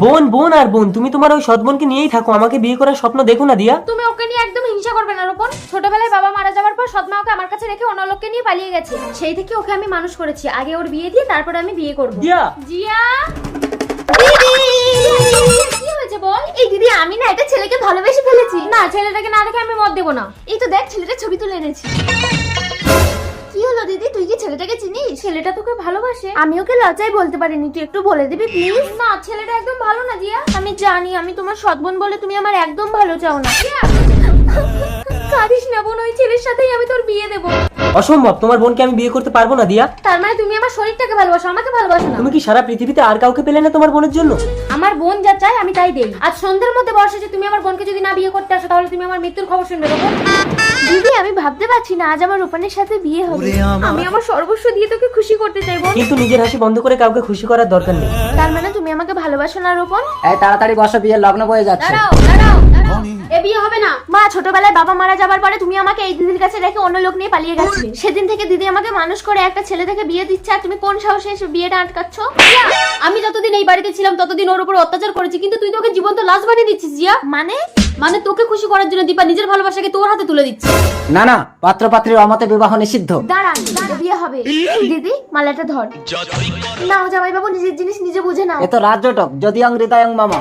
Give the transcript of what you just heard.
বোন বোন আর বোন, তুমি তোমার ওই সৎ বোনকে নিয়েই থাকো, আমাকে বিয়ে করার স্বপ্ন দেখো না দিয়া। তুমি ওকে নিয়ে একদম হিংসা করবে না রোপন। ছোটবেলায় বাবা মারা যাওয়ার পর সৎমা ওকে আমার কাছে রেখে অন্য লোককে নিয়ে পালিয়ে গেছে। সেই থেকে ওকে আমি মানুষ করেছি, আগে ওর বিয়ে দিয়ে তারপর আমি বিয়ে করব। দিয়া জিয়া কি হয়েছে বল? এই দিদি, আমি না একটা ছেলেকে ভালোবেসে ফেলেছি। না, ছেলেটাকে না দেখে আমি মত দেবো না। এই তো দেখ, ছেলেটার ছবি তুলে এনেছি। কি হলো দিদি, তুই কি ছেলেটাকে চিনিস? ছেলেটা তোকে ভালোবাসে। আমি ওকে লজ্জায় বলতে পারিনি, তুই একটু বলে দিবি প্লিজ? না, ছেলেটা একদম ভালো না জিয়া। আমি জানি আমি তোমার সৎবোন বলে তুমি আমার একদম ভালো চাও না। কাঁদিস না বোন, ওই ছেলের সাথেই আমি তোর বিয়ে দেবো। অসম্ভব, তোমার বোনকে আমি বিয়ে করতে পারবো না দিয়া। তার মানে তুমি আমার শরীরটাকে ভালোবাসো, আমাকে ভালোবাসো না? তুমি কি সারা পৃথিবীতে আর কাউকে পেলে না তোমার বোনের জন্য? আমার বোন যা চায় আমি তাই দেই। আজ সন্ধ্যার মধ্যে বর্ষা যে তুমি আমার বোনকে যদি না বিয়ে করতে আসো, তাহলে তুমি আমার মৃত্যুর খবর শুনবে রোপন। দিদি, আমি ভাবতে পারছি না আজ আমার রূপনের সাথে বিয়ে হবে। আমি আমার সর্বস্ব দিয়ে তোকে খুশি করতে চাইবো। কিন্তু নিজের হাসি বন্ধ করে কাউকে খুশি করার দরকার নেই। তার মানে তুমি আমাকে ভালোবাসো না রূপন? এই তাড়াতাড়ি বসো, বিয়ের লগ্ন বয়ে যাচ্ছে। দাঁড়াও দাঁড়াও দাঁড়াও, এ বিয়ে হবে না। মা, ছোটবেলায় বাবা মারা যাবার পরে তুমি আমাকে এই দিদির কাছে রেখে অন্য লোক নিয়ে পালিয়ে গেছিলে। সেদিন থেকে দিদি আমাকে মানুষ করে একটা ছেলে থেকে বিয়ে দিচ্ছে, আর তুমি কোন সাহসে এসে বিয়েটা আটকাচ্ছ? আমি যতদিন এই বাড়িতে ছিলাম ততদিন ওর উপর অত্যাচার করেছি, কিন্তু তুই তোকে জীবন্ত লাশ বানিয়ে দিচ্ছিস জিয়া। মানে তোকে খুশি করার জন্য দীপা নিজের ভালোবাসাকে তোর হাতে তুলে দিচ্ছে। না না, পাত্র পাত্রীর অমতে বিবাহ নিষিদ্ধ। দাঁড়ান, বিয়ে হবে। দিদি, মালাটা ধর। নাও জামাই বাবু, নিজের জিনিস নিজে বুঝে নাও। এ তো রাজ্যটক, যদিয়ং হৃদয়ং মামা।